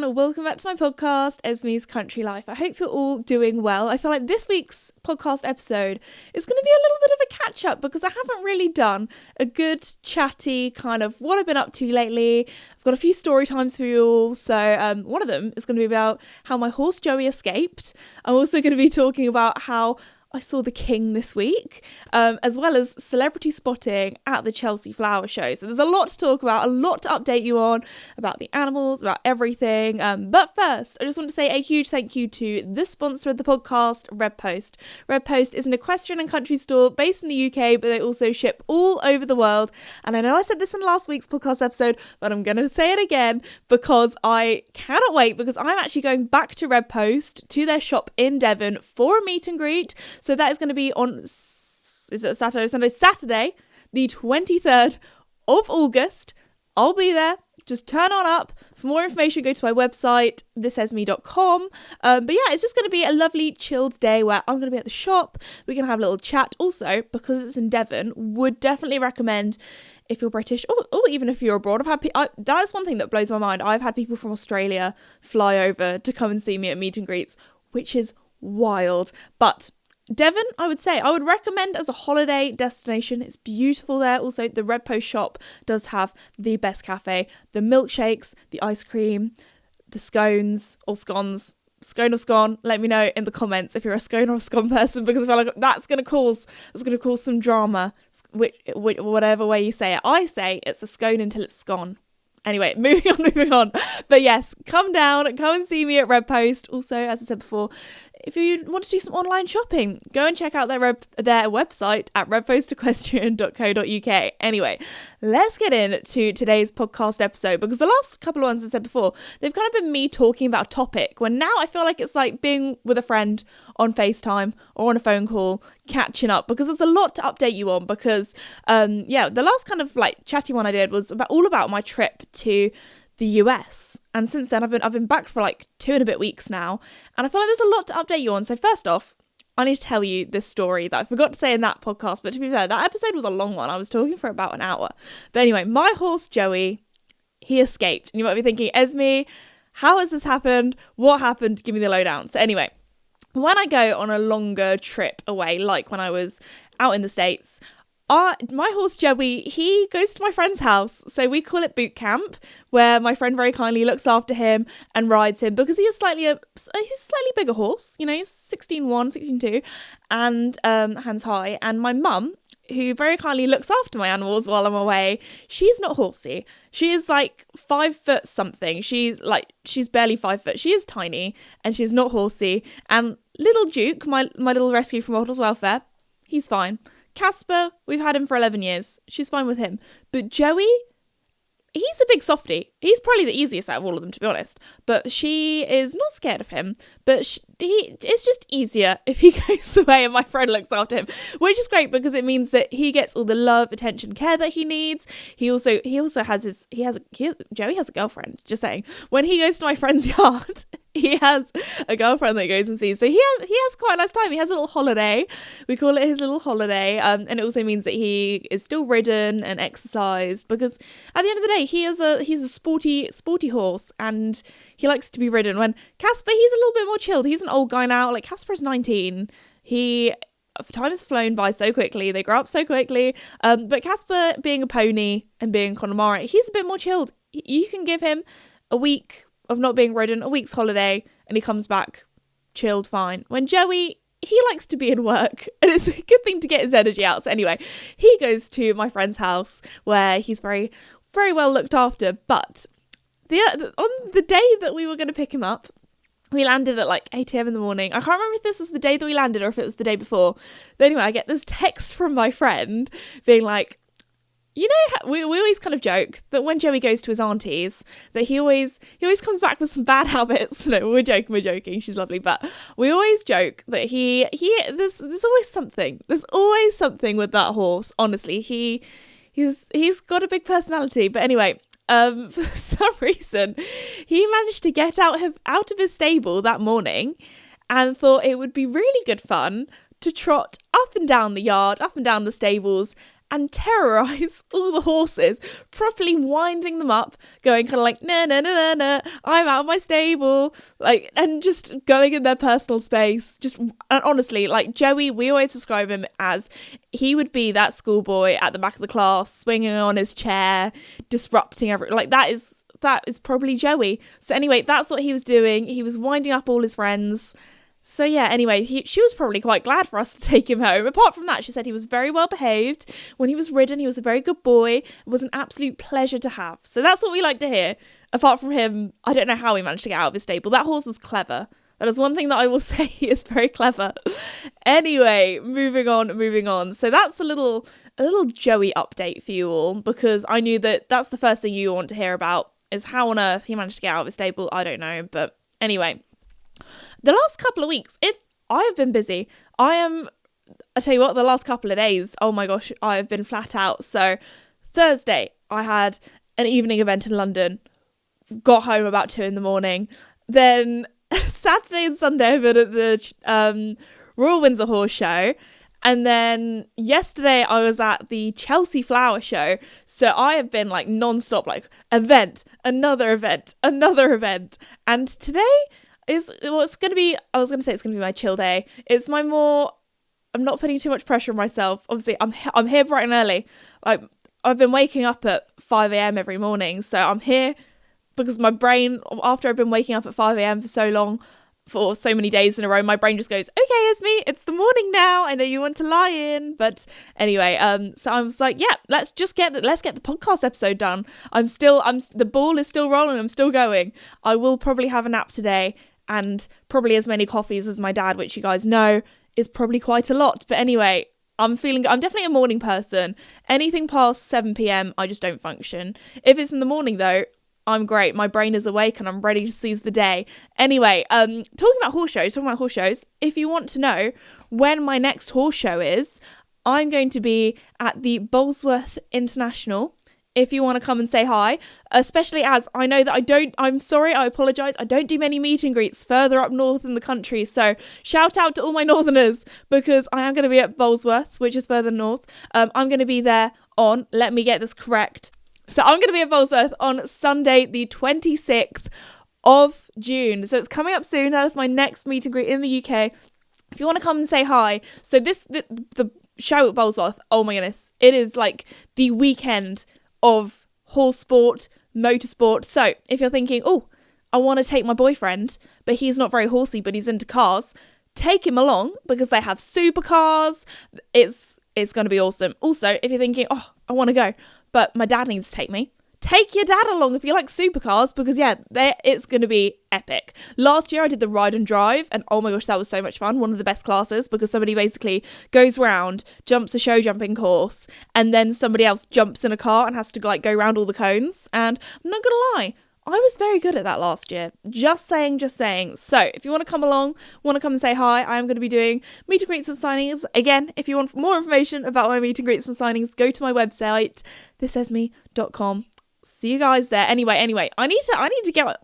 everyone. Welcome back to my podcast, Esme's Country Life. I hope you're all doing well. I feel like this week's podcast episode is going to be a little bit of a catch-up because I haven't really done a good chatty kind of what I've been up to lately. I've got a few story times for you all. So one of them is going to be about how my horse Joey escaped. I'm also going to be talking about how I saw the King this week, as well as celebrity spotting at the Chelsea Flower Show. So there's a lot to talk about, a lot to update you on about the animals, about everything. But first, I just want to say a huge thank you to the sponsor of the podcast, Red Post. Red Post is an equestrian and country store based in the UK, but they also ship all over the world. And I know I said this in last week's podcast episode, but I'm going to say it again because I cannot wait, because I'm actually going back to Red Post, to their shop in Devon, for a meet and greet. So that is going to be on, is it Saturday or Sunday? Saturday, the 23rd of August. I'll be there. Just turn on up. For more information, go to my website, thisesme.com. But yeah, it's just going to be a lovely chilled day where I'm going to be at the shop. We're going to have a little chat. Also, because it's in Devon, would definitely recommend, if you're British or even if you're abroad. That is one thing that blows my mind. I've had people from Australia fly over to come and see me at meet and greets, which is wild. But Devon, I would recommend as a holiday destination. It's beautiful there. Also, the Red Post shop does have the best cafe, the milkshakes, the ice cream, the scones or scones. Scone or scone, let me know in the comments if you're a scone or a scone person, because I feel like that's going to cause some drama, whatever way you say it. I say it's a scone until it's scone. Anyway, moving on. But yes, come down, come and see me at Red Post. Also, as I said before, if you want to do some online shopping, go and check out their website at redpostequestrian.co.uk. Anyway, let's get into today's podcast episode, because the last couple of ones I said before, they've kind of been me talking about a topic, when now I feel like it's like being with a friend on FaceTime or on a phone call, catching up, because there's a lot to update you on. Because the last kind of like chatty one I did was all about my trip to the US, and since then I've been back for like 2 and a bit weeks now, and I feel like there's a lot to update you on. So first off, I need to tell you this story that I forgot to say in that podcast, but to be fair, that episode was a long one. I was talking for about an hour. But anyway, my horse Joey, he escaped, and you might be thinking, Esme, how has this happened? What happened? Give me the lowdown. So anyway, when I go on a longer trip away, like when I was out in the States, my horse Joey, he goes to my friend's house. So we call it boot camp, where my friend very kindly looks after him and rides him, because he's a slightly bigger horse. You know, he's 16'1", 16'2", and hands high. And my mum, who very kindly looks after my animals while I'm away, she's not horsey. She is like 5 foot something. She's barely 5 foot. She is tiny, and she's not horsey. And little Duke, my little rescue from Models Welfare, he's fine. Casper, we've had him for 11 years. She's fine with him. But Joey, he's a big softie. He's probably the easiest out of all of them, to be honest. But she is not scared of him. But it's just easier if he goes away and my friend looks after him, which is great, because it means that he gets all the love, attention, care that he needs. Joey has a girlfriend, just saying. When he goes to my friend's yard, he has a girlfriend that he goes and sees. So he has quite a nice time. He has a little holiday. We call it his little holiday. And it also means that he is still ridden and exercised, because at the end of the day, he's a sporty horse, and he likes to be ridden. When Casper, he's a little bit more chilled. He's an old guy now. Like, Casper's 19. Time has flown by so quickly. They grow up so quickly. But Casper, being a pony and being Connemara, he's a bit more chilled. You can give him a week of not being ridden, a week's holiday, and he comes back chilled, fine. When Joey, he likes to be in work, and it's a good thing to get his energy out. So anyway, he goes to my friend's house, where he's very, very well looked after. But on the day that we were going to pick him up, we landed at like 8 a.m. in the morning. I can't remember if this was the day that we landed or if it was the day before. But anyway, I get this text from my friend being like, you know, we always kind of joke that when Joey goes to his auntie's, that he always comes back with some bad habits. No, we're joking. She's lovely, but we always joke that there's always something. There's always something with that horse. Honestly, he's got a big personality. But anyway, for some reason, he managed to get out of his stable that morning, and thought it would be really good fun to trot up and down the yard, up and down the stables, and terrorize all the horses, properly winding them up, going kind of like, nah, nah, nah, nah, nah, I'm out of my stable, like, and just going in their personal space. Just, and honestly, like Joey, we always describe him as, he would be that schoolboy at the back of the class, swinging on his chair, disrupting like that is probably Joey. So anyway, that's what he was doing. He was winding up all his friends. So yeah, anyway, she was probably quite glad for us to take him home. Apart from that, she said he was very well behaved. When he was ridden, he was a very good boy. It was an absolute pleasure to have. So that's what we like to hear. Apart from him, I don't know how he managed to get out of his stable. That horse is clever. That is one thing that I will say, he is very clever. Anyway, moving on. So that's a little Joey update for you all, because I knew that that's the first thing you want to hear about, is how on earth he managed to get out of his stable. I don't know. But anyway, the last couple of weeks, I have been busy. I tell you what, the last couple of days, oh my gosh, I have been flat out. So Thursday, I had an evening event in London, got home about 2 a.m. Then Saturday and Sunday, I've been at the Royal Windsor Horse Show. And then yesterday I was at the Chelsea Flower Show. So I have been like non-stop, like event, another event. And today it's going to be, I was going to say it's going to be my chill day. It's my I'm not putting too much pressure on myself. Obviously, I'm here bright and early. Like, I've been waking up at 5 a.m. every morning. So I'm here because my brain, after I've been waking up at 5 a.m. for so long, for so many days in a row, my brain just goes, okay, Esme, it's the morning now. I know you want to lie in. But anyway, so I was like, yeah, let's get the podcast episode done. The ball is still rolling. I'm still going. I will probably have a nap today, and probably as many coffees as my dad, which you guys know is probably quite a lot. But anyway, I'm definitely a morning person. Anything past 7 p.m, I just don't function. If it's in the morning though, I'm great. My brain is awake and I'm ready to seize the day. Anyway, talking about horse shows, if you want to know when my next horse show is, I'm going to be at the Bolesworth International. If you want to come and say hi, especially as I know that I apologise, I don't do many meet and greets further up north in the country, so shout out to all my northerners, because I am going to be at Bolesworth, which is further north. I'm going to be there let me get this correct, so I'm going to be at Windsor on Sunday, the 26th of June. So it's coming up soon. That is my next meet and greet in the UK. If you want to come and say hi. So the show at Bolesworth, oh my goodness, it is like the weekend of horse sport, motorsport. So if you're thinking, oh, I want to take my boyfriend, but he's not very horsey, but he's into cars, take him along, because they have supercars. It's going to be awesome. Also, if you're thinking, oh, I want to go, but my dad needs to take me, take your dad along if you like supercars, because yeah, it's going to be epic. Last year I did the ride and drive, and oh my gosh, that was so much fun. One of the best classes, because somebody basically goes round, jumps a show jumping course, and then somebody else jumps in a car and has to like go round all the cones. And I'm not gonna lie, I was very good at that last year. Just saying. So if you want to come along, want to come and say hi, I am going to be doing meet and greets and signings. Again, if you want more information about my meet and greets and signings, go to my website, thisesme.com. See you guys there. Anyway, I need to get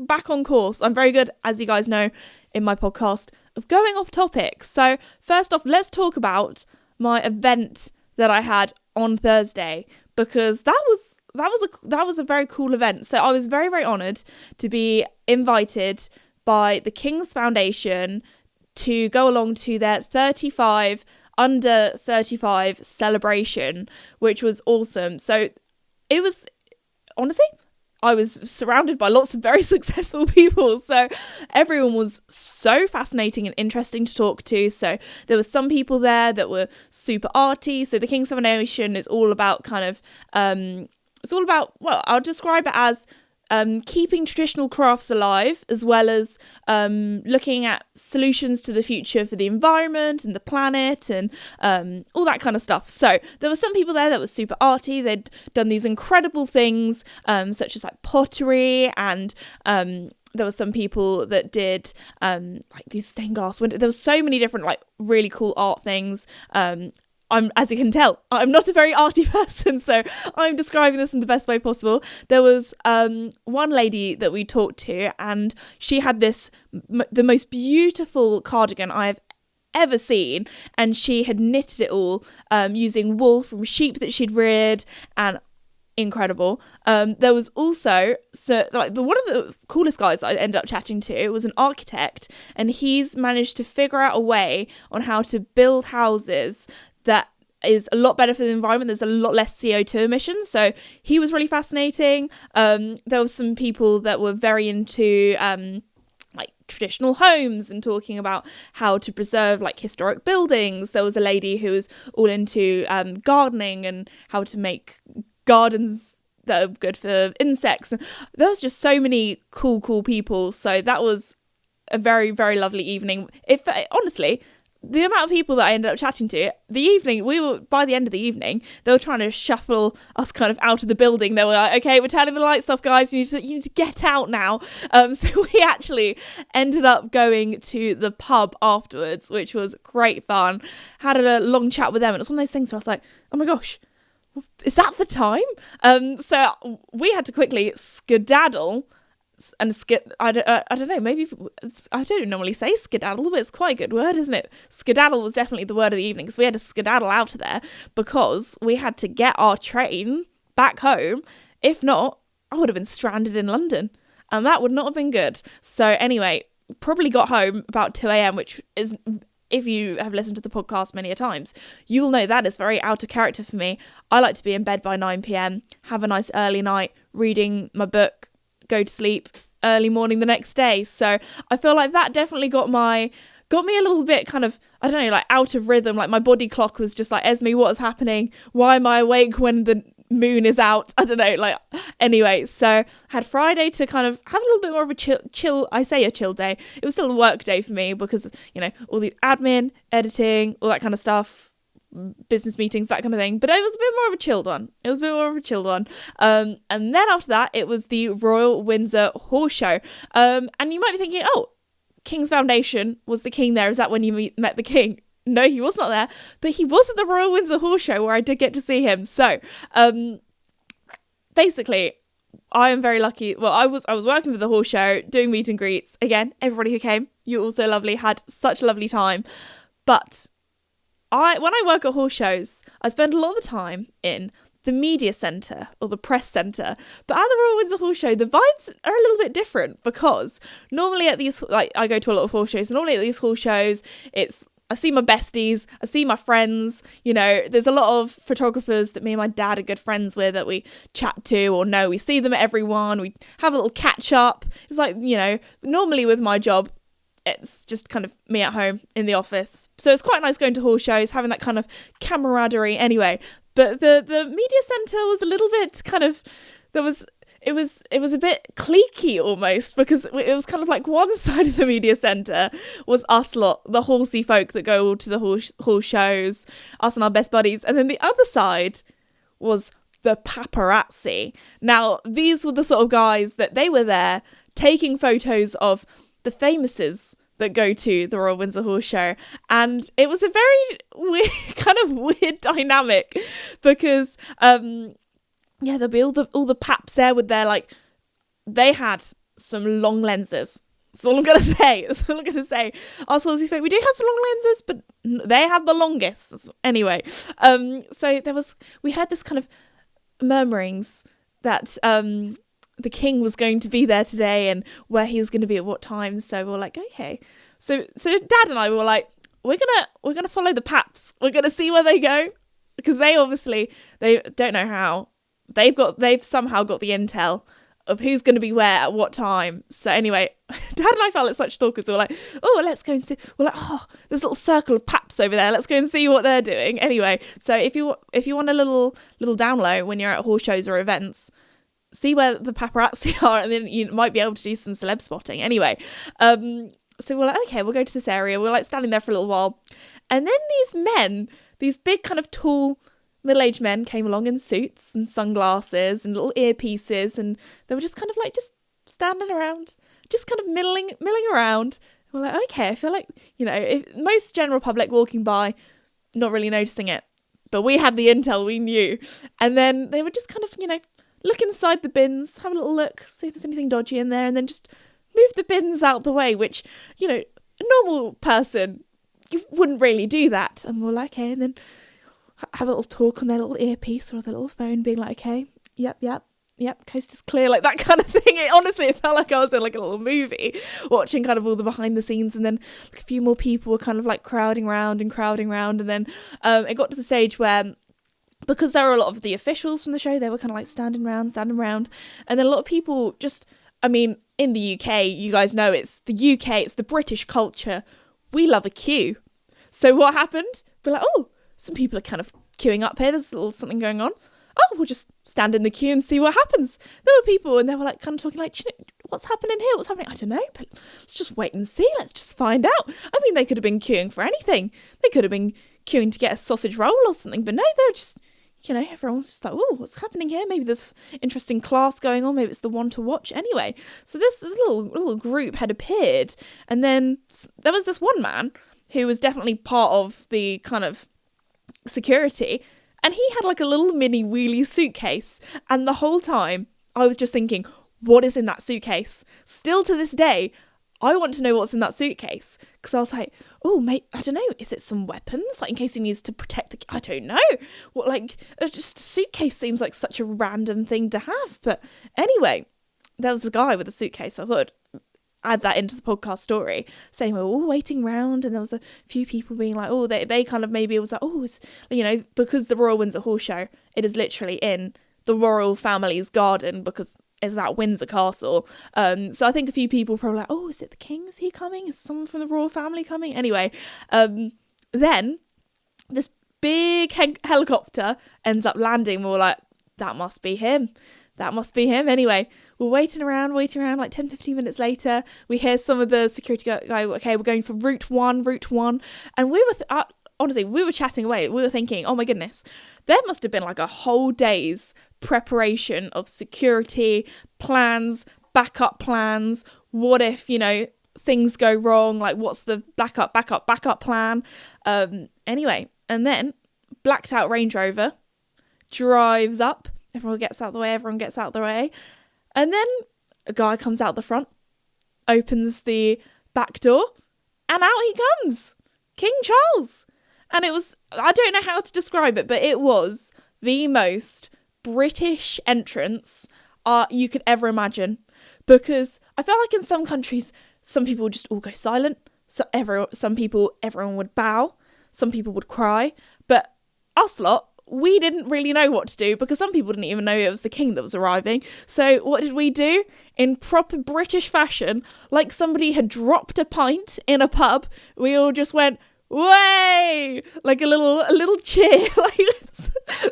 back on course. I'm very good, as you guys know, in my podcast, of going off topic. So first off, let's talk about my event that I had on Thursday, because that was a very cool event. So I was very, very honoured to be invited by the King's Foundation to go along to their under 35 celebration, which was awesome. So it was, honestly, I was surrounded by lots of very successful people. So everyone was so fascinating and interesting to talk to. So there were some people there that were super arty. So the King's Foundation is all about well, I'll describe it as keeping traditional crafts alive, as well as looking at solutions to the future for the environment and the planet and all that kind of stuff. So there were some people there that were super arty. They'd done these incredible things, such as like pottery, and there were some people that did like these stained glass windows. There was so many different like really cool art things. As you can tell, I'm not a very arty person, so I'm describing this in the best way possible. There was one lady that we talked to, and she had the most beautiful cardigan I have ever seen, and she had knitted it all using wool from sheep that she'd reared, and incredible. There was also one of the coolest guys I ended up chatting to was an architect, and he's managed to figure out a way on how to build houses that is a lot better for the environment. There's a lot less CO2 emissions, so he was really fascinating. There were some people that were very into like traditional homes and talking about how to preserve like historic buildings. There was a lady who was all into gardening and how to make gardens that are good for insects, and there was just so many cool people. So that was a very, very lovely evening. Honestly, the amount of people that I ended up chatting to, by the end of the evening, they were trying to shuffle us kind of out of the building. They were like, okay, we're turning the lights off, guys. You need to get out now. So we actually ended up going to the pub afterwards, which was great fun. Had a long chat with them, and it's one of those things where I was like, oh my gosh, is that the time? So we had to quickly skedaddle. And I don't know, maybe I don't normally say skedaddle, but it's quite a good word, isn't it? Skedaddle was definitely the word of the evening, because we had to skedaddle out of there because we had to get our train back home. If not, I would have been stranded in London, and that would not have been good. So anyway, probably got home about 2 a.m, which is, if you have listened to the podcast many a times, you'll know that is very out of character for me. I like to be in bed by 9 p.m, have a nice early night, reading my book, go to sleep early morning the next day. So I feel like that definitely got me a little bit kind of, I don't know, like out of rhythm. Like my body clock was just like, Esme, what is happening? Why am I awake when the moon is out? I don't know, like, anyway, so had Friday to kind of have a little bit more of a chill I say a chill day. It was still a work day for me because, you know, all the admin, editing, all that kind of stuff, business meetings, that kind of thing, but it was a bit more of a chilled one. And then after that, it was the Royal Windsor Horse Show, and you might be thinking, oh, King's Foundation, was the king there? Is that when you met the king? No, he was not there, but he was at the Royal Windsor Horse Show, where I did get to see him. So basically, I am very lucky. Well, I was working for the horse show, doing meet and greets. Again, everybody who came, you're also lovely, had such a lovely time. But when I work at horse shows, I spend a lot of the time in the media centre or the press centre. But at the Royal Windsor Horse Show, the vibes are a little bit different, because normally at these, like, I go to a lot of horse shows, and normally at these horse shows, I see my besties, I see my friends, you know, there's a lot of photographers that me and my dad are good friends with that we chat to, or no, we see them at everyone, we have a little catch up. It's like, you know, normally with my job, it's just kind of me at home in the office. So it's quite nice going to horse shows, having that kind of camaraderie anyway. But the media centre was a little bit kind of, it was a bit cliquey almost, because it was kind of like one side of the media centre was us lot, the horsey folk that go to the horse shows, us and our best buddies. And then the other side was the paparazzi. Now, these were the sort of guys that they were there taking photos of the famouses that go to the Royal Windsor Horse Show, and it was a very weird dynamic, because there'll be all the paps there with their, like, they had some long lenses. That's all I'm gonna say. Us horses, we do have some long lenses, but they had the longest. Anyway, so we heard this kind of murmurings that the king was going to be there today, and where he was going to be at what time. So we were like, okay. So Dad and I were like, we're gonna follow the paps. We're gonna see where they go, because they don't know how. They've somehow got the intel of who's going to be where at what time. So anyway, Dad and I felt like such stalkers. We were like, oh, let's go and see. We're like, oh, there's a little circle of paps over there. Let's go and see what they're doing. Anyway, so if you want a little down low when you're at horse shows or events, see where the paparazzi are, and then you might be able to do some celeb spotting. Anyway, so we're like, okay, we'll go to this area. We're like standing there for a little while, and then these big kind of tall middle-aged men came along in suits and sunglasses and little earpieces, and they were just kind of like just standing around, just kind of milling around. We're like, okay, I feel like, you know, if most general public walking by, not really noticing it, but we had the intel, we knew. And then they would just kind of, you know, look inside the bins, have a little look, see if there's anything dodgy in there, and then just move the bins out the way, which, you know, a normal person you wouldn't really do that. And we're like, okay, and then have a little talk on their little earpiece or their little phone, being like, okay, yep, coast is clear, like that kind of thing. It felt like I was in like a little movie watching kind of all the behind the scenes, and then like a few more people were kind of like crowding around, and then it got to the stage where, because there were a lot of the officials from the show, they were kind of like standing around, and then a lot of people just, I mean, in the UK, you guys know it's the UK, it's the British culture, we love a queue. So what happened? We're like, oh, some people are kind of queuing up here, there's a little something going on. Oh, we'll just stand in the queue and see what happens. There were people, and they were like kind of talking like, what's happening here? What's happening? I don't know, but let's just wait and see. Let's just find out. I mean, they could have been queuing for anything. They could have been queuing to get a sausage roll or something, but no, they were just, everyone's just like, oh, what's happening here? Maybe there's interesting class going on. Maybe it's the one to watch. Anyway, so this little group had appeared, and then there was this one man who was definitely part of the kind of security, and he had like a little mini wheelie suitcase, and the whole time I was just thinking, what is in that suitcase? Still to this day, I want to know what's in that suitcase, because I was like, oh, mate, I don't know, is it some weapons, like in case he needs to protect the, I don't know, what, like, just a suitcase seems like such a random thing to have. But anyway, there was a guy with a suitcase. I thought add that into the podcast story, saying we were all waiting around, and there was a few people being like, oh, they kind of, maybe it was like, oh, it's, because the Royal Windsor Horse Show, it is literally in the royal family's garden, because it's at Windsor Castle. So I think a few people were probably like, oh, is it the king? Is he coming? Is someone from the royal family coming? Anyway, then this big helicopter ends up landing. We're like, that must be him. Anyway, we're waiting around, like 10, 15 minutes later, we hear some of the security guy, okay, we're going for route one. And we were, honestly, we were chatting away. We were thinking, oh my goodness, there must have been like a whole day's preparation of security, plans, backup plans. What if, things go wrong? Like, what's the backup plan? Anyway, and then blacked out Range Rover drives up. Everyone gets out of the way. And then a guy comes out the front, opens the back door, and out he comes. King Charles. And it was, I don't know how to describe it, but it was the most British entrance you could ever imagine. Because I felt like in some countries, some people would just all go silent. So everyone would bow. Some people would cry. But us lot, we didn't really know what to do, because some people didn't even know it was the king that was arriving. So what did we do? In proper British fashion, like somebody had dropped a pint in a pub, we all just went, way, like a little cheer. Like,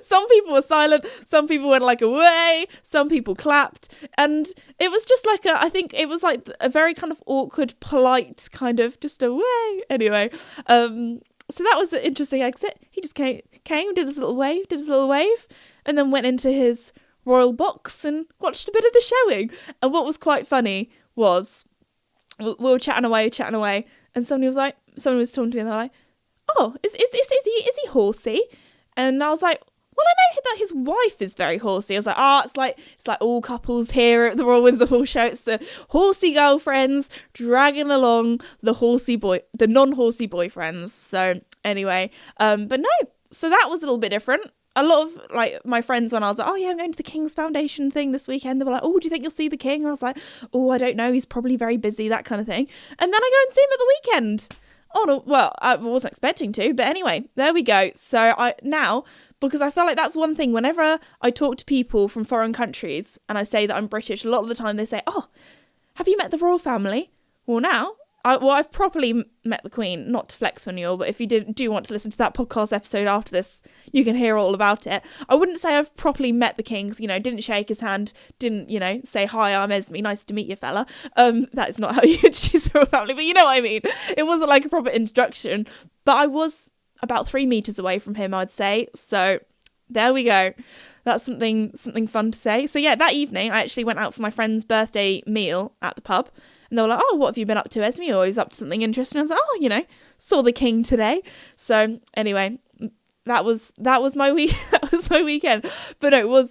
some people were silent, some people went like away, some people clapped, and it was just like I think it was like a very kind of awkward, polite kind of just away. Anyway, so that was an interesting exit. He just came, did his little wave, and then went into his royal box and watched a bit of the showing. And what was quite funny was we were chatting away, and someone was talking to me, and they're like, oh, is he horsey? And I was like, well, I know that his wife is very horsey. I was like, it's like all couples here at the Royal Windsor Horse Show. It's the horsey girlfriends dragging along the non-horsey boyfriends. So anyway, but no, so that was a little bit different. A lot of like my friends, when I was like, oh yeah, I'm going to the King's Foundation thing this weekend, they were like, oh, do you think you'll see the King? And I was like, oh, I don't know, he's probably very busy, that kind of thing. And then I go and see him at the weekend. Oh no, well, I wasn't expecting to, but anyway, there we go. So because I feel like that's one thing, whenever I talk to people from foreign countries and I say that I'm British, a lot of the time they say, oh, have you met the royal family? Well, now, I've properly met the Queen, not to flex on you all, but if you do want to listen to that podcast episode after this, you can hear all about it. I wouldn't say I've properly met the King, didn't shake his hand, didn't, say, hi, I'm Esme, nice to meet you, fella. That is not how you introduce the royal family, but you know what I mean. It wasn't like a proper introduction, but I was about 3 meters away from him, I'd say. So there we go. That's something fun to say. So yeah, that evening I actually went out for my friend's birthday meal at the pub. And they were like, oh, what have you been up to, Esme? Or he's up to something interesting. I was like, oh, saw the King today. So anyway, that was my week. That was my weekend. But no,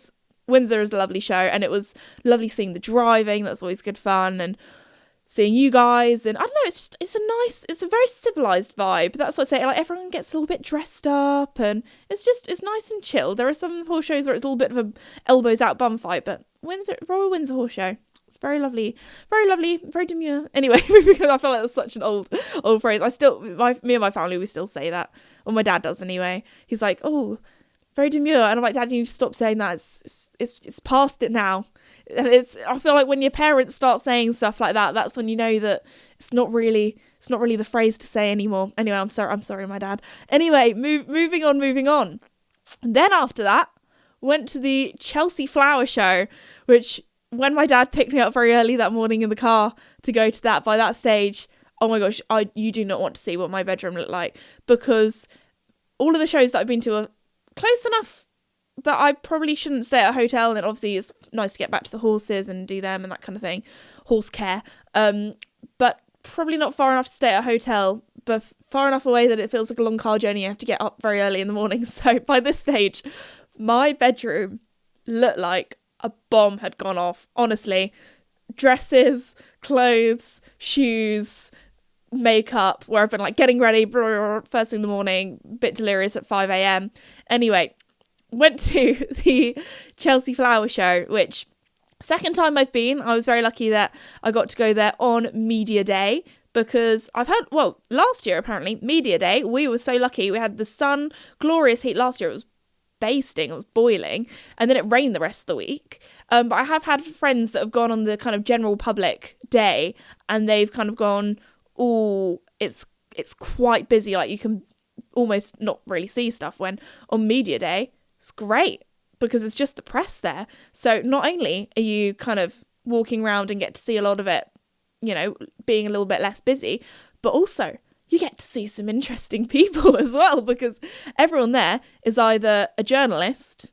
Windsor is a lovely show, and it was lovely seeing the driving. That's always good fun. And seeing you guys, and I don't know, it's a very civilized vibe. That's what I say, like everyone gets a little bit dressed up, and it's nice and chill. There are some horse shows where it's a little bit of a elbows out bum fight, but Royal Windsor Horse Show, it's very lovely, very demure. Anyway, because I feel like that's such an old phrase. Me and my family, we still say that. Well, my dad does anyway. He's like, oh, very demure, and I'm like, Dad, you need to stop saying that. It's past it now. And I feel like when your parents start saying stuff like that, that's when you know that it's not really the phrase to say anymore. Anyway, I'm sorry, my dad. Anyway, moving on. And then after that, went to the Chelsea Flower Show, which when my dad picked me up very early that morning in the car to go to that, by that stage, oh my gosh, you do not want to see what my bedroom looked like, because all of the shows that I've been to are close enough that I probably shouldn't stay at a hotel, and obviously it's nice to get back to the horses and do them and that kind of thing, horse care, but probably not far enough to stay at a hotel, but far enough away that it feels like a long car journey. You have to get up very early in the morning. So by this stage, my bedroom looked like a bomb had gone off. Honestly, dresses, clothes, shoes, makeup, where I've been like getting ready first thing in the morning, bit delirious at 5 a.m. Anyway, went to the Chelsea Flower Show, which second time I've been. I was very lucky that I got to go there on Media Day, because I've heard, well, last year apparently, Media Day, we were so lucky. We had the sun, glorious heat last year. It was basting, it was boiling, and then it rained the rest of the week. But I have had friends that have gone on the kind of general public day, and they've kind of gone, oh, it's quite busy. Like you can almost not really see stuff, when on Media Day, it's great because it's just the press there. So not only are you kind of walking around and get to see a lot of it, you know, being a little bit less busy, but also you get to see some interesting people as well, because everyone there is either a journalist,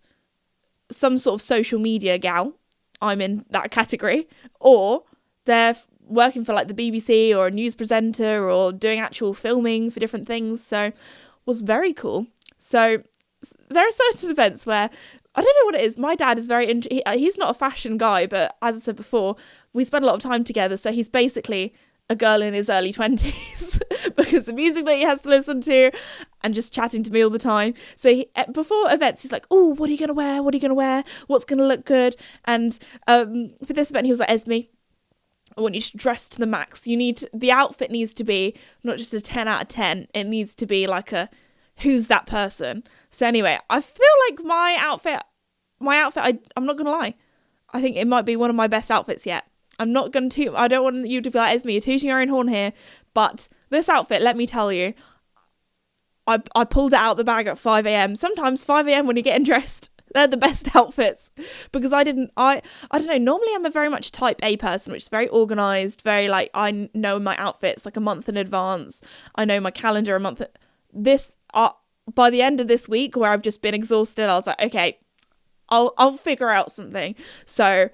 some sort of social media gal, I'm in that category, or they're working for like the BBC or a news presenter or doing actual filming for different things. So it was very cool. So there are certain events where, I don't know what it is, my dad is he's not a fashion guy, but as I said before, we spend a lot of time together, so he's basically a girl in his early 20s because the music that he has to listen to and just chatting to me all the time. So before events, he's like, oh, what are you going to wear? What are you going to wear? What's going to look good? And for this event, he was like, Esme, I want you to dress to the max. The outfit needs to be not just a 10 out of 10. It needs to be like a, who's that person? So anyway, I feel like my outfit, I'm not going to lie, I think it might be one of my best outfits yet. I don't want you to be like, Esme, you're tooting your own horn here, but this outfit, let me tell you, I pulled it out the bag at 5 a.m. Sometimes 5 a.m. when you're getting dressed, they're the best outfits, because I don't know, normally I'm a very much type A person, which is very organised, very like, I know my outfits like a month in advance, I know my calendar a month. By the end of this week, where I've just been exhausted, I was like, okay, I'll figure out something. So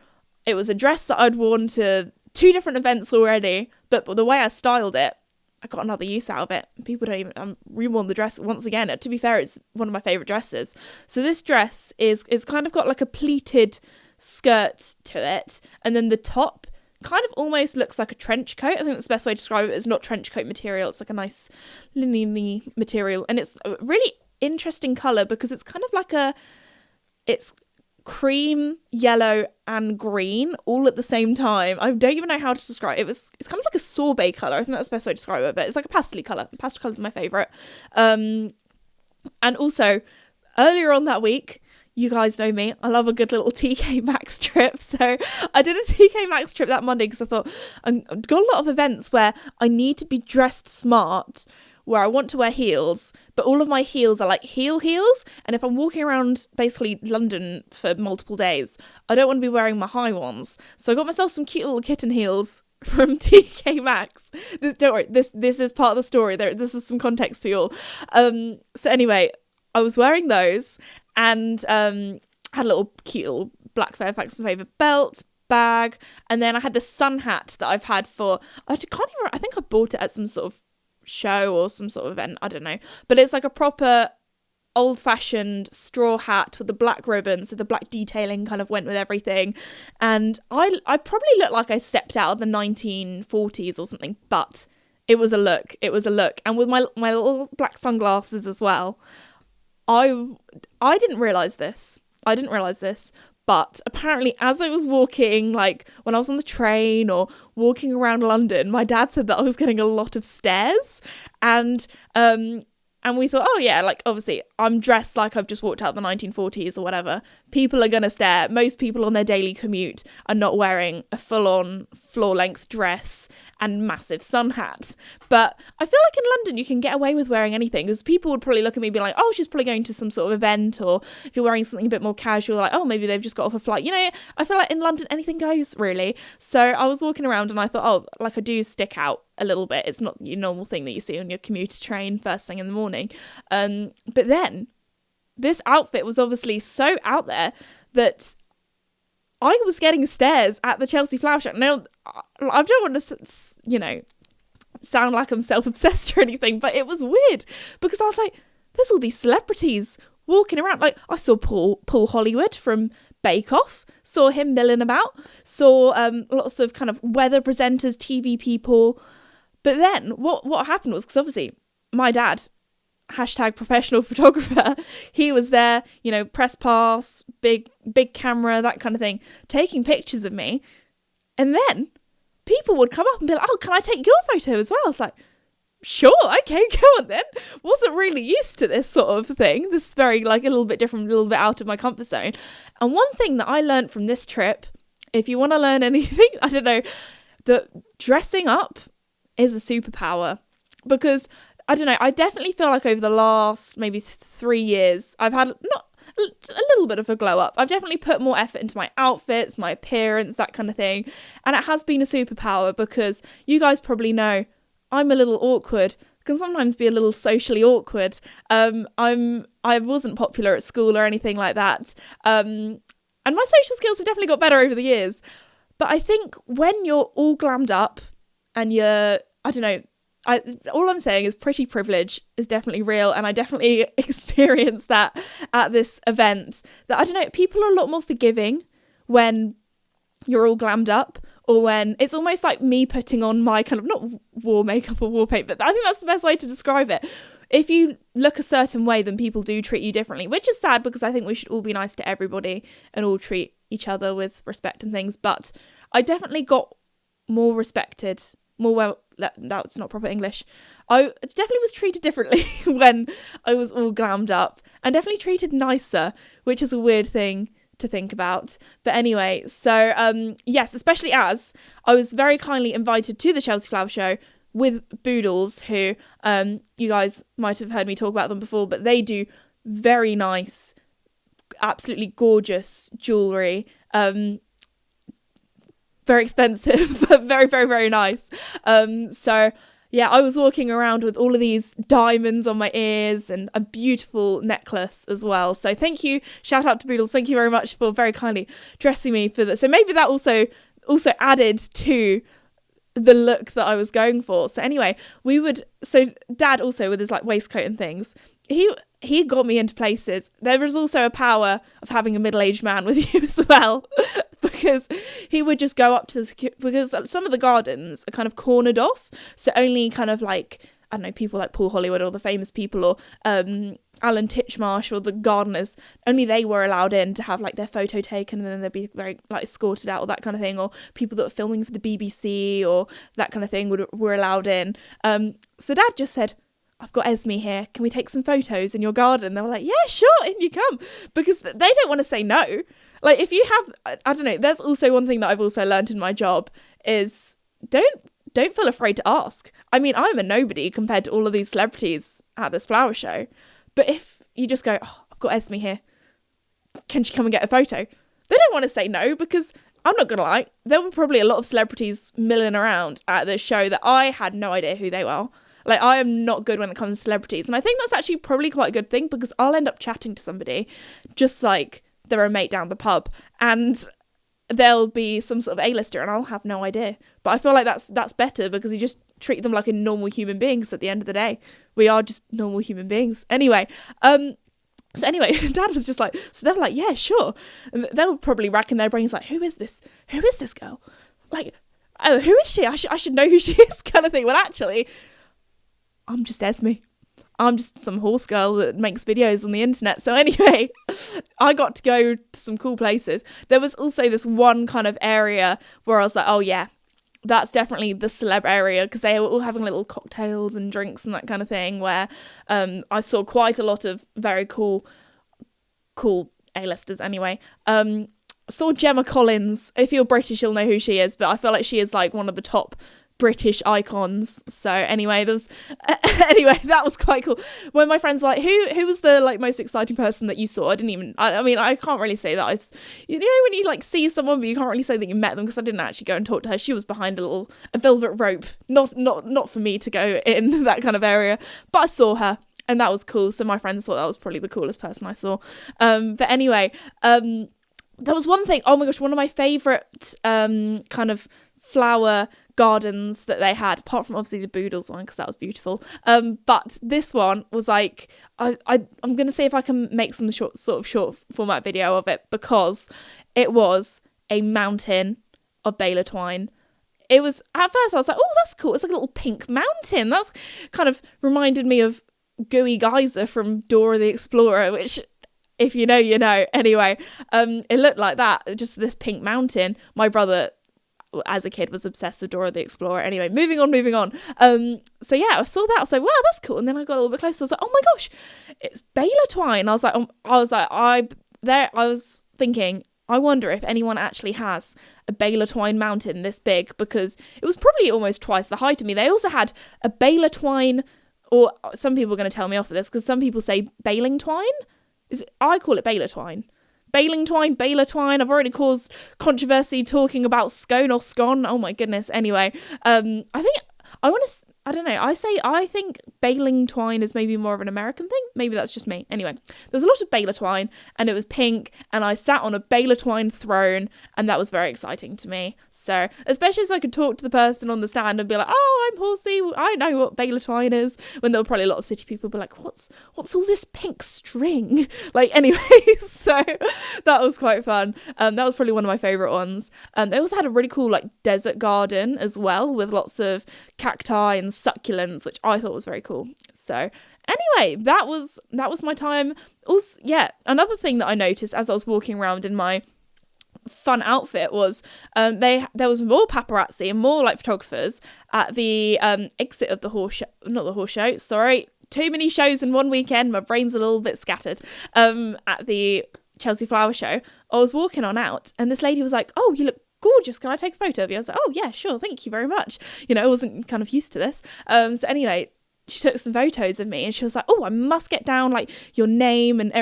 it was a dress that I'd worn to 2 different events already, but the way I styled it, I got another use out of it. People don't even, reworn the dress once again. To be fair, it's one of my favourite dresses. So this dress is kind of got like a pleated skirt to it, and then the top kind of almost looks like a trench coat. I think that's the best way to describe it. It's not trench coat material. It's like a nice linen material, and it's a really interesting colour because it's kind of like it's cream, yellow and green all at the same time. I don't even know how to describe it. It's kind of like a sorbet colour. I think that's the best way to describe it, but it's like a pastel colour. Pastel colours are my favourite. And also, earlier on that week, you guys know me, I love a good little TK Maxx trip. So I did a TK Maxx trip that Monday because I thought, I've got a lot of events where I need to be dressed smart, where I want to wear heels, but all of my heels are like heels. And if I'm walking around basically London for multiple days, I don't want to be wearing my high ones. So I got myself some cute little kitten heels from TK Maxx. Don't worry, this is part of the story. This is some context to you all. So anyway, I was wearing those and had a little cute little black Fairfax favourite belt, bag, and then I had this sun hat that I've had for, I think I bought it at some sort of show or some sort of event, I don't know, but it's like a proper old-fashioned straw hat with the black ribbon, so the black detailing kind of went with everything. And I probably looked like I stepped out of the 1940s or something, but it was a look. It was a look. And with my little black sunglasses as well. I didn't realise this. But apparently as I was walking, like when I was on the train or walking around London, my dad said that I was getting a lot of stares. And we thought, oh yeah, like obviously I'm dressed like I've just walked out the 1940s or whatever. People are going to stare. Most people on their daily commute are not wearing a full-on floor-length dress and massive sun hat. But I feel like in London you can get away with wearing anything, because people would probably look at me and be like, oh, she's probably going to some sort of event, or if you're wearing something a bit more casual, like, oh, maybe they've just got off a flight. You know, I feel like in London anything goes, really. So I was walking around and I thought, oh, like I do stick out a little bit. It's not your normal thing that you see on your commuter train first thing in the morning. But then this outfit was obviously so out there that I was getting stares at the Chelsea Flower Show. Now, I don't want to, sound like I'm self-obsessed or anything, but it was weird because I was like, there's all these celebrities walking around. Like, I saw Paul Hollywood from Bake Off, saw him milling about, saw lots of kind of weather presenters, TV people. But then what happened was, because obviously my dad, #professional photographer, he was there, press pass, big camera, that kind of thing, taking pictures of me. And then people would come up and be like, oh, can I take your photo as well? I was like, sure, okay, go on then. Wasn't really used to this sort of thing. This is very, like, a little bit different, a little bit out of my comfort zone. And one thing that I learned from this trip, if you want to learn anything, I don't know, that dressing up is a superpower. Because I don't know, I definitely feel like over the last maybe 3 years, I've had not a little bit of a glow up. I've definitely put more effort into my outfits, my appearance, that kind of thing. And it has been a superpower because you guys probably know I'm a little awkward, can sometimes be a little socially awkward. I wasn't popular at school or anything like that. And my social skills have definitely got better over the years. But I think when you're all glammed up and you're, I don't know, all I'm saying is pretty privilege is definitely real, and I definitely experienced that at this event. That, I don't know, people are a lot more forgiving when you're all glammed up, or when it's almost like me putting on my kind of, not war makeup or war paint, but I think that's the best way to describe it. If you look a certain way, then people do treat you differently, which is sad because I think we should all be nice to everybody and all treat each other with respect and things. But I definitely got more respected, more well, that's not proper English. I definitely was treated differently when I was all glammed up, and definitely treated nicer, which is a weird thing to think about. But anyway, so yes, especially as I was very kindly invited to the Chelsea Flower Show with Boodles, who you guys might have heard me talk about them before, but they do very nice, absolutely gorgeous jewellery. Very expensive, but very, very, very nice. So yeah, I was walking around with all of these diamonds on my ears and a beautiful necklace as well. So thank you, shout out to Boodles. Thank you very much for very kindly dressing me for that. So maybe that also added to the look that I was going for. So anyway, so Dad also with his like waistcoat and things, he got me into places. There was also a power of having a middle-aged man with you as well, because he would just go up to because some of the gardens are kind of cornered off, so only kind of like, I don't know, people like Paul Hollywood or the famous people, or Alan Titchmarsh or the gardeners, only they were allowed in to have like their photo taken, and then they'd be very like escorted out or that kind of thing, or people that were filming for the BBC or that kind of thing were allowed in. So Dad just said, I've got Esme here, can we take some photos in your garden? They were like, yeah, sure, in you come, because they don't want to say no. Like, if you have, I don't know, there's also one thing that I've also learned in my job is don't feel afraid to ask. I mean, I'm a nobody compared to all of these celebrities at this flower show, but if you just go, oh, I've got Esme here, can she come and get a photo? They don't want to say no, because I'm not gonna lie, there were probably a lot of celebrities milling around at this show that I had no idea who they were. Like, I am not good when it comes to celebrities. And I think that's actually probably quite a good thing, because I'll end up chatting to somebody just like they're a mate down the pub, and they'll be some sort of A-lister and I'll have no idea. But I feel like that's better, because you just treat them like a normal human being, because at the end of the day, we are just normal human beings. Anyway, So anyway, Dad was just like, so they were like, yeah, sure. And they were probably racking their brains like, who is this girl? Like, oh, who is she? I should know who she is, kind of thing. Well, actually, I'm just Esme. I'm just some horse girl that makes videos on the internet. So anyway, I got to go to some cool places. There was also this one kind of area where I was like, oh yeah, that's definitely the celeb area, because they were all having little cocktails and drinks and that kind of thing, where I saw quite a lot of very cool A-listers anyway. Saw Gemma Collins. If you're British, you'll know who she is, but I feel like she is like one of the top British icons. So anyway, that was quite cool. When my friends were like, who was the like most exciting person that you saw? I mean, I can't really say that. You know, when you like see someone, but you can't really say that you met them, because I didn't actually go and talk to her. She was behind a velvet rope, not for me to go in that kind of area, but I saw her. And that was cool. So my friends thought that was probably the coolest person I saw. But anyway, there was one thing. Oh my gosh, one of my favourite kind of flower gardens that they had, apart from obviously the Boodles one, because that was beautiful. But this one was like, I'm going to see if I can make some short format video of it, because it was a mountain of Bela twine. It was, at first I was like, oh, that's cool. It's like a little pink mountain. That's kind of reminded me of Gooey Geyser from Dora the Explorer, which, if you know, you know. Anyway, it looked like that, just this pink mountain. My brother, as a kid, was obsessed with Dora the Explorer. Anyway, moving on. So yeah, I saw that. I was like, wow, that's cool. And then I got a little bit closer. I was like, oh my gosh, it's Bela twine. I was thinking, I wonder if anyone actually has a Bela twine mountain this big, because it was probably almost twice the height of me. They also had a Bela twine, or some people are going to tell me off for this, because some people say baling twine. I call it Bela twine. Baling twine, Bela twine. I've already caused controversy talking about scone or scone. Oh my goodness. Anyway, I think baling twine is maybe more of an American thing. Maybe that's just me. Anyway, there was a lot of Bela twine, and it was pink, and I sat on a Bela twine throne, and that was very exciting to me. So, especially as I could talk to the person on the stand and be like, oh, I'm Horsey, I know what Bela twine is, when there were probably a lot of city people be like, what's all this pink string? Like, anyway, so that was quite fun. That was probably one of my favourite ones. They also had a really cool, like, desert garden as well, with lots of cacti and succulents, which I thought was very cool. So anyway, that was my time. Also, yeah, another thing that I noticed as I was walking around in my fun outfit was there was more paparazzi and more like photographers at the exit of the horse show. Not the horse show, sorry, too many shows in one weekend, my brain's a little bit scattered. At the Chelsea Flower Show, I was walking on out, and this lady was like, oh, you look gorgeous, can I take a photo of you? I was like, oh yeah, sure, thank you very much. You know, I wasn't kind of used to this. So anyway, she took some photos of me, and she was like, oh, I must get down like your name and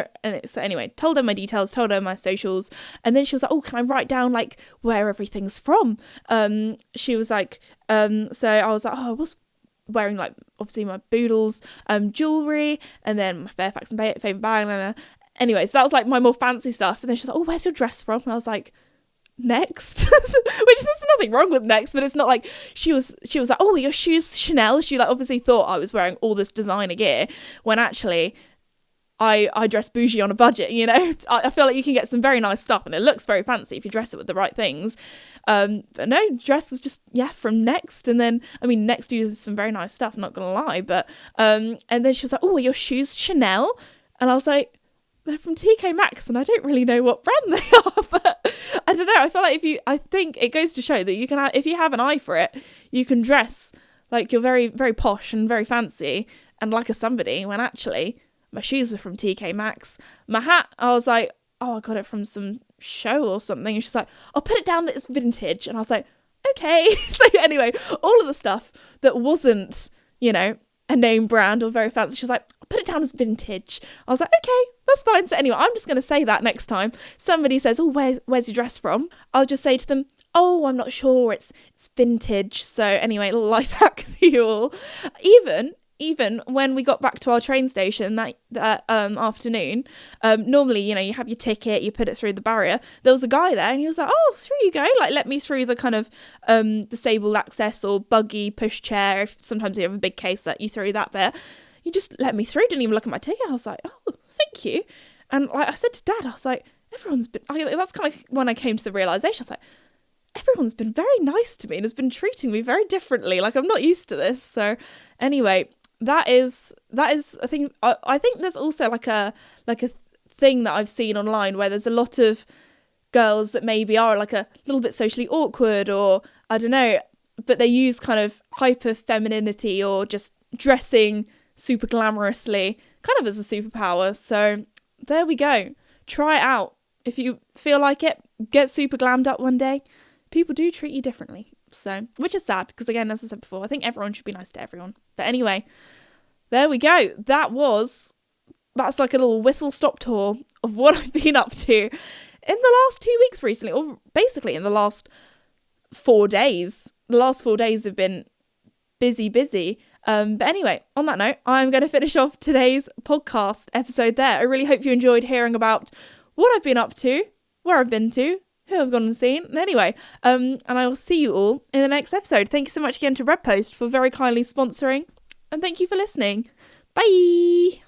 so anyway, told her my details, told her my socials, and then she was like, oh, can I write down like where everything's from? She was like, so I was like, oh, I was wearing like obviously my Boodles jewellery, and then my Fairfax and favourite bag. Anyway, so that was like my more fancy stuff. And then she was like, oh, where's your dress from? And I was like, Next. Which there's nothing wrong with Next, but it's not like she was like, oh, your shoes Chanel. She like obviously thought I was wearing all this designer gear, when actually I dress bougie on a budget, you know. I feel like you can get some very nice stuff, and it looks very fancy if you dress it with the right things. But no, dress was just from Next. And then I mean, Next uses some very nice stuff, I'm not gonna lie, but and then she was like, oh, are your shoes Chanel? And I was like, they're from TK Maxx, and I don't really know what brand they are, but I don't know. I feel like I think it goes to show that you can, if you have an eye for it, you can dress like you're very, very posh and very fancy and like a somebody, when actually my shoes were from TK Maxx. My hat, I was like, oh, I got it from some show or something. And she's like, I'll put it down that it's vintage. And I was like, okay. So anyway, all of the stuff that wasn't, you know, a name brand or very fancy, she was like, I'll put it down as vintage. I was like, okay, that's fine. So anyway, I'm just going to say that next time somebody says, oh, where's your dress from? I'll just say to them, oh, I'm not sure, it's vintage. So anyway, little life hack for you all. Even when we got back to our train station that afternoon, normally, you know, you have your ticket, you put it through the barrier. There was a guy there, and he was like, oh, through you go. Like, let me through the kind of disabled access or buggy push chair. If sometimes you have a big case that you through that bit. He just let me through, didn't even look at my ticket. I was like, oh, thank you. And like I said to Dad, I was like, that's kind of when I came to the realisation. I was like, everyone's been very nice to me and has been treating me very differently. Like, I'm not used to this. So anyway, that is a thing. I think there's also like a thing that I've seen online where there's a lot of girls that maybe are like a little bit socially awkward, or I don't know, but they use kind of hyper femininity or just dressing super glamorously kind of as a superpower. So there we go. Try it out. If you feel like it, get super glammed up one day. People do treat you differently. So, which is sad, because again, as I said before, I think everyone should be nice to everyone. But anyway, there we go. That's like a little whistle-stop tour of what I've been up to in the last 2 weeks recently, or basically in the last 4 days. The last 4 days have been busy. But anyway, on that note, I'm going to finish off today's podcast episode there. I really hope you enjoyed hearing about what I've been up to, where I've been to, who I've gone and seen. And anyway, and I will see you all in the next episode. Thank you so much again to Red Post for very kindly sponsoring, and thank you for listening. Bye!